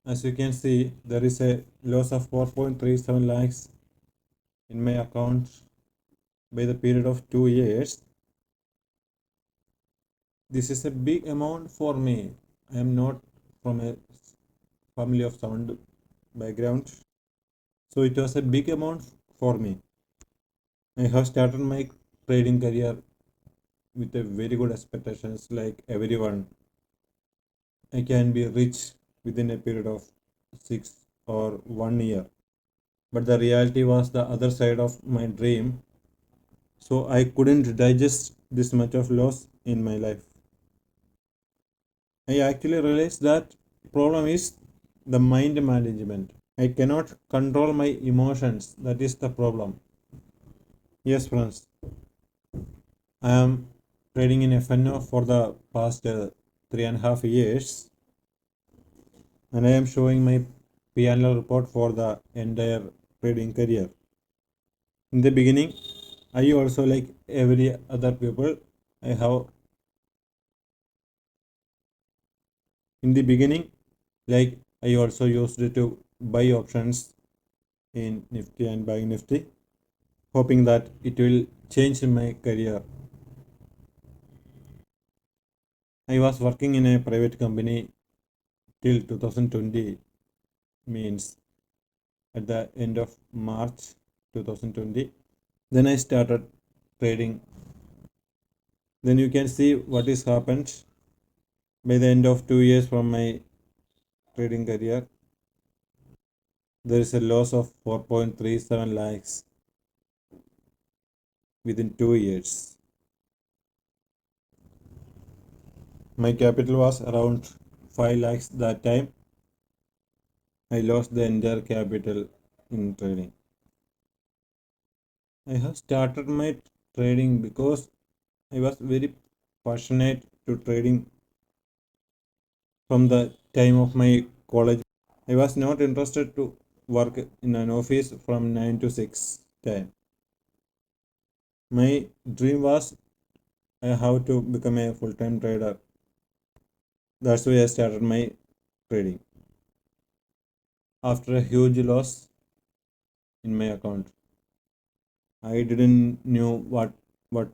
As you can see, there is a loss of 4.37 lakhs in my account by the period of 2 years. This is a big amount for me. I am not from a family of sound background, so it was a big amount for me. I have started my trading career with a very good expectations like everyone. I can be rich within a period of 6 or 1 year. But the reality was the other side of my dream, so I couldn't digest this much of loss in my life. I actually realized that problem is the mind management. I cannot control my emotions. That is the problem. Yes, friends. I am trading in FNO for the past 3.5 years, and I am showing my P&L report for the entire trading career. In the beginning, I also like every other people. I have in the beginning, like I also used to buy options in Nifty and buy Nifty, hoping that it will change my career. I was working in a private company till 2020, means at the end of March 2020. Then I started trading. Then you can see what is happened by the end of 2 years from my trading career. There is a loss of 4.37 lakhs within 2 years. My capital was around 5 lakhs that time. I lost the entire capital in trading. I have started my trading because I was very passionate to trading from the time of my college. I was not interested to work in an office from 9 to 6 time. My dream was I have to become a full-time trader. That's why I started my trading. After a huge loss in my account, I didn't know what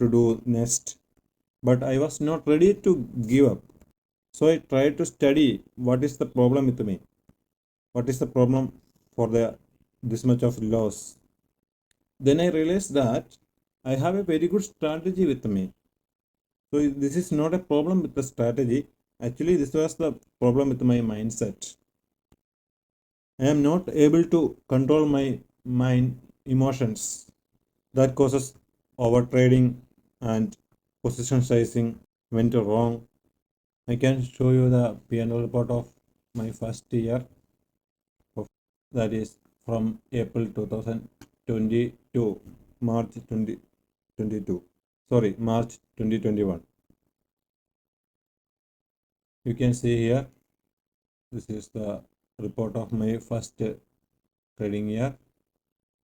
to do next, but I was not ready to give up. So I tried to study what is the problem with me. What is the problem for the this much of loss? Then I realized that I have a very good strategy with me. So this is not a problem with the strategy. Actually, this was the problem with my mindset. I am not able to control my mind emotions. That causes over trading and position sizing went wrong. I can show you the P&L report of my first year, of, that is from April 2020 to March 2022. Sorry, March 2021. You can see here, this is the report of my first trading year.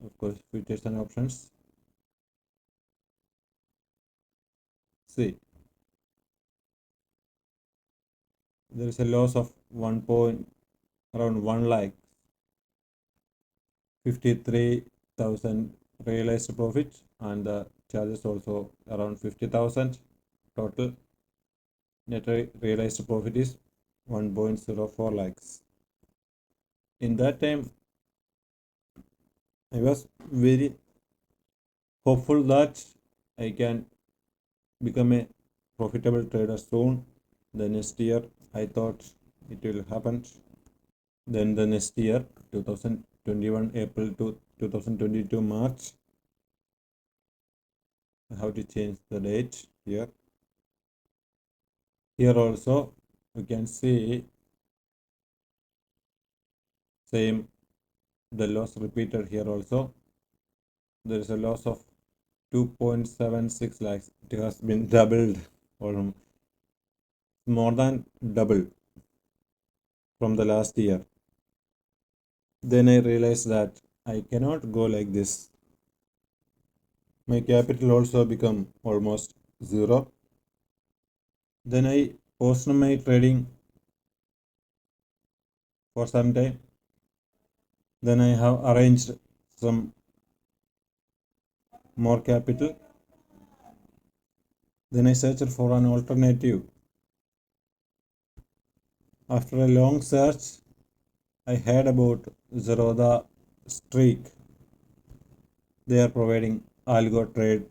Of course, futures and options. See, there is a loss of 1 point around 1 lakh 53,000 realized profit, and the charges also around 50,000. Total net realized profit is 1.04 lakhs. In that time, I was very hopeful that I can become a profitable trader soon. The next year, I thought it will happen. Then the next year, 2021 April to 2022 March, I have to change the date here. Here also, you can see same, the loss repeated here also. There is a loss of 2.76 lakhs. It has been doubled, or more than double from the last year. Then I realized that I cannot go like this. My capital also become almost zero. Then I paused my trading for some time. Then I have arranged some more capital. Then I searched for an alternative. After a long search, I heard about Zerodha Streak. They are providing algo trade.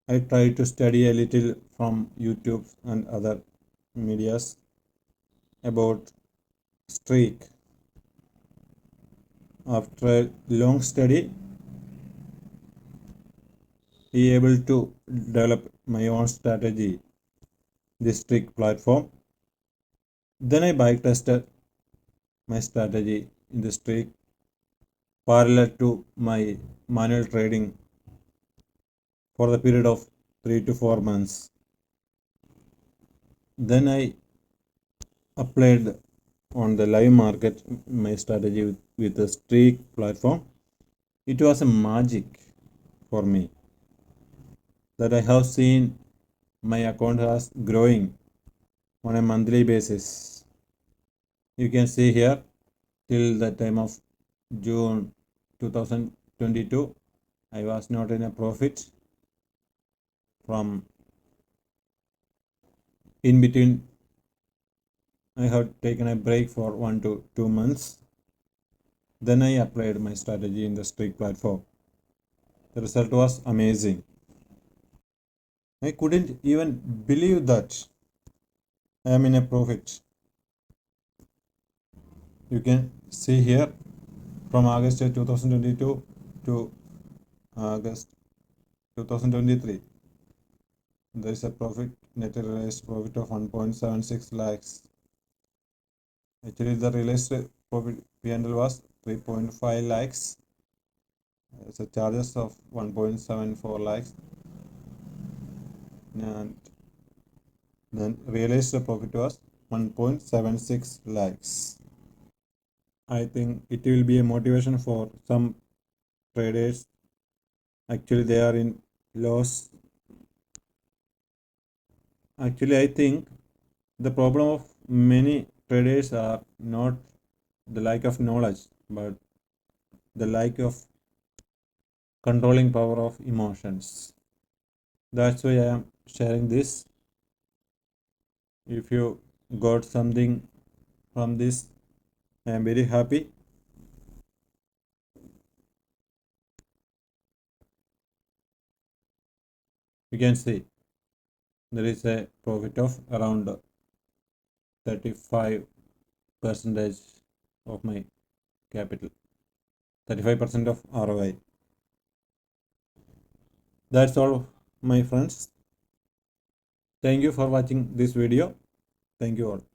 I tried to study a little from YouTube and other medias about Streak. After a long study, I able to develop my own strategy, this Streak platform. Then I backtested my strategy in the Streak parallel to my manual trading for the period of 3 to 4 months. Then I applied on the live market my strategy with the Streak platform. It was a magic for me that I have seen my account has growing on a monthly basis. You can see here till the time of June 2022, I was not in a profit. From in between, I had taken a break for 1 to 2 months. Then I applied my strategy in the Streak platform. The result was amazing. I couldn't even believe that I am in a profit. You can see here from August 2022 to August 2023. There is a profit, net realized profit of 1.76 lakhs. Actually, the realized profit P&L was 3.5 lakhs. So charges of 1.74 lakhs, and then realized profit was 1.76 lakhs. I think it will be a motivation for some traders. Actually, they are in loss. Actually, I think the problem of many traders are not the lack of knowledge, but the lack of controlling power of emotions. That's why I am sharing this. If you got something from this, I am very happy. You can see there is a profit of around 35 percentage of my capital, 35% of ROI. That's all, my friends. Thank you for watching this video. Thank you all.